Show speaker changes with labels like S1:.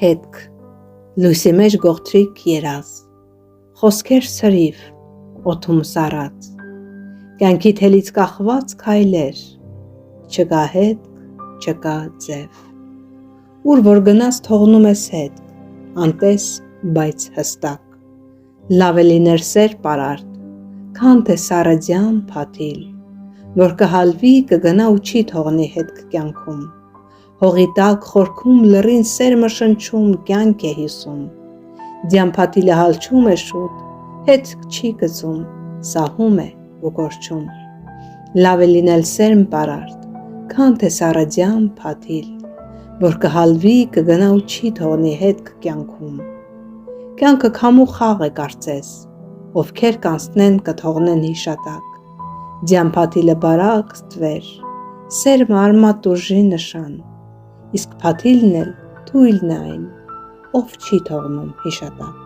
S1: հետք, լույսի մեջ գողտրիկ երազ, խոսքեր սրիվ, օդում սառած, կյանքի թելից կախված քայլեր, չկա հետք, չկա ձև, ուր որ գնաս թողնում ես հետք, անտես, բայց հստակ, լավ է լիներ սեր պարարտ, քան թե սառը փաթիլ, որ կհալվի կգնա ու չի թողնի հետք կյանքում, հողի տակ խորքում լռին սերմը շնչում կյանք է հիսում, ձյան փաթիլը հալչում է շուտ, հետք չի գծում, սահում է ու կորչում, լավ է լինել սերմ պարարտ, քան թե սառը փաթիլ, որ կհալվի կգնա ու չի թողնի հետք կյանքում, կյանքը քամու խաղ է կարծես, ովքեր կանցնեն կթողնեն հիշատակ, ձյան փաթիլը բարակ ստվեր, սերմը արմատ ուժի նշան, իսկ փաթիլն էլ թույլն է այն, ով չի թողնում հիշատակ։